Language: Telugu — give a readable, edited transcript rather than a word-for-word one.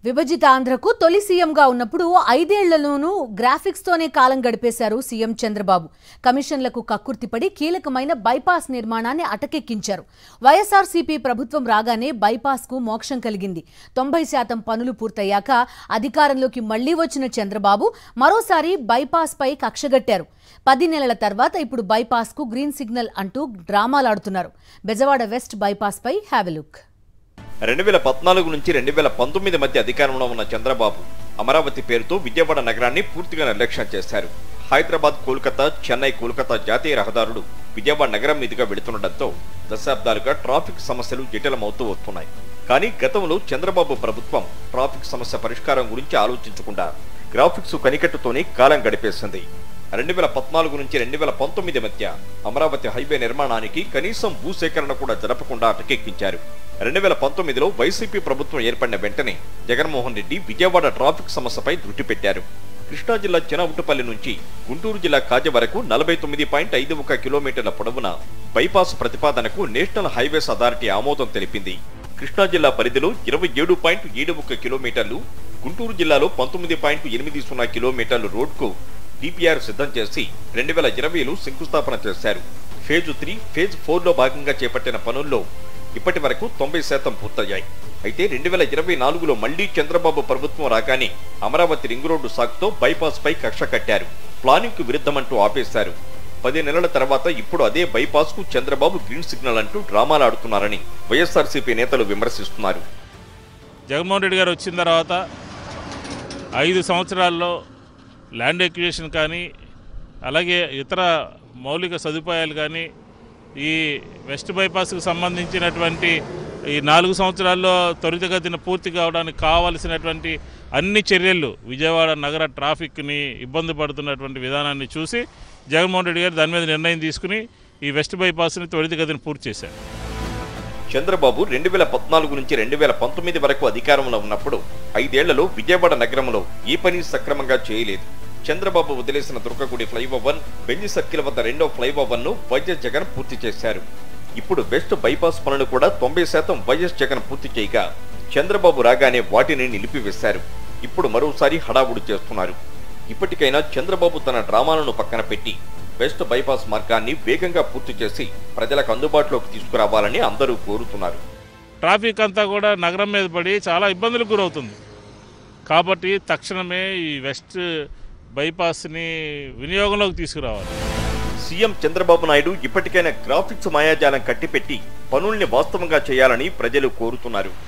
విభజిత ఆంధ్రకు తొలి సీఎంగా ఉన్నప్పుడు 5 ఏళ్లలోనూ గ్రాఫిక్స్ తోనే కాలం గడిపేశారు సీఎం చంద్రబాబు. కమిషన్లకు కక్కుర్తిపడి కీలకమైన బైపాస్ నిర్మాణాన్ని అటకెక్కించారు. వైఎస్ఆర్సీపీ ప్రభుత్వం రాగానే బైపాస్ కు మోక్షం కలిగింది. 90% పనులు పూర్తయ్యాక అధికారంలోకి మళ్లీ వచ్చిన చంద్రబాబు మరోసారి బైపాస్ పై కక్షగట్టారు. 10 నెలల తర్వాత ఇప్పుడు బైపాస్ కు గ్రీన్ సిగ్నల్ అంటూ డ్రామాలాడుతున్నారు. బెజవాడ వెస్ట్ బైపాస్ పై హ్యావ్ ఎ లుక్. 2014 నుంచి 2019 మధ్య అధికారంలో ఉన్న చంద్రబాబు అమరావతి పేరుతో విజయవాడ నగరాన్ని పూర్తిగా నిర్లక్ష్యం చేశారు. హైదరాబాద్ కోల్కతా, చెన్నై కోల్కతా జాతీయ రహదారులు విజయవాడ నగరం మీదుగా వెళుతుండటంతో దశాబ్దాలుగా ట్రాఫిక్ సమస్యలు జటిలమవుతూ వస్తున్నాయి. కానీ గతంలో చంద్రబాబు ప్రభుత్వం ట్రాఫిక్ సమస్య పరిష్కారం గురించి ఆలోచించకుండా గ్రాఫిక్స్ కనికట్టుతోనే కాలం గడిపేసింది. 2014 నుంచి 2019 మధ్య అమరావతి హైవే నిర్మాణానికి కనీసం భూసేకరణ కూడా జరపకుండా అటకెక్కించారు. 2019లో వైసీపీ ప్రభుత్వం ఏర్పడిన వెంటనే జగన్మోహన్ రెడ్డి విజయవాడ ట్రాఫిక్ సమస్యపై దృష్టి పెట్టారు. కృష్ణా జిల్లా చినవుటుపల్లి నుంచి గుంటూరు జిల్లా కాజ వరకు 49.51 కిలోమీటర్ల పొడవున బైపాస్ ప్రతిపాదనకు నేషనల్ హైవేస్ అథారిటీ ఆమోదం తెలిపింది. కృష్ణా జిల్లా పరిధిలో 27.71 కిలోమీటర్లు, గుంటూరు జిల్లాలో 19.80 కిలోమీటర్లు రోడ్కు డిపిఆర్ సిద్ధం చేసి 2020లో శంకుస్థాపన చేశారు. ఫేజ్ 3, ఫేజ్ 4లో భాగంగా చేపట్టిన పనుల్లో ఇప్పటి వరకు 90% పూర్తయ్యాయి. అయితే 2024లో మళ్లీ చంద్రబాబు ప్రభుత్వం రాగానే అమరావతి రింగ్ రోడ్డు సాగుతో బైపాస్ పై కక్ష కట్టారు. ప్లానింగ్ కు విరుద్ధమంటూ ఆపేశారు. 10 నెలల తర్వాత ఇప్పుడు అదే బైపాస్ కు చంద్రబాబు గ్రీన్ సిగ్నల్ అంటూ డ్రామాలాడుతున్నారని వైఎస్ఆర్సీపీ నేతలు విమర్శిస్తున్నారు. జగన్మోహన్ రెడ్డి గారు వచ్చిన తర్వాత 5 సంవత్సరాల్లో ల్యాండ్ ఎక్విజిషన్ కానీ, అలాగే ఇతర మౌలిక సదుపాయాలు కానీ, ఈ వెస్ట్ బైపాస్కు సంబంధించినటువంటి ఈ 4 సంవత్సరాల్లో త్వరితగతిన పూర్తి కావడానికి కావలసినటువంటి అన్ని చర్యలు విజయవాడ నగర ట్రాఫిక్ని ఇబ్బంది పడుతున్నటువంటి విధానాన్ని చూసి జగన్మోహన్ రెడ్డి గారు దాని మీద నిర్ణయం తీసుకుని ఈ వెస్ట్ బైపాస్ని త్వరితగతిన పూర్తి చేశారు. చంద్రబాబు 2014 నుంచి 2019 వరకు అధికారంలో ఉన్నప్పుడు 5 ఏళ్లలో విజయవాడ నగరంలో ఏ పని సక్రమంగా చేయలేదు. చంద్రబాబు వదిలేసిన దుర్గగుడి ఫ్లైఓవర్, బెంజి సర్కిల్ వద్ద 2వ ఫ్లైఓవర్ను వైఎస్ జగన్ పూర్తి చేశారు. ఇప్పుడు వెస్ట్ బైపాస్ పనులు కూడా 90% వైఎస్ జగన్ పూర్తి చేయగా చంద్రబాబు రాగానే వాటిని నిలిపివేశారు. ఇప్పుడు మరోసారి హడావుడి చేస్తున్నారు. ఇప్పటికైనా చంద్రబాబు తన డ్రామాలను పక్కన పెట్టి వెస్ట్ బైపాస్ మార్గాన్ని వేగంగా పూర్తి చేసి ప్రజలకు అందుబాటులోకి తీసుకురావాలని అందరూ కోరుతున్నారు. ట్రాఫిక్ అంతా కూడా నగరం మీద పడి చాలా ఇబ్బందులకు గురవుతుంది. కాబట్టి తక్షణమే ఈ వెస్ట్ బైపాస్ని వినియోగంలోకి తీసుకురావాలి. సీఎం చంద్రబాబు నాయుడు ఇప్పటికైనా గ్రాఫిక్స్ మాయాజాలం కట్టిపెట్టి పనుల్ని వాస్తవంగా చేయాలని ప్రజలు కోరుతున్నారు.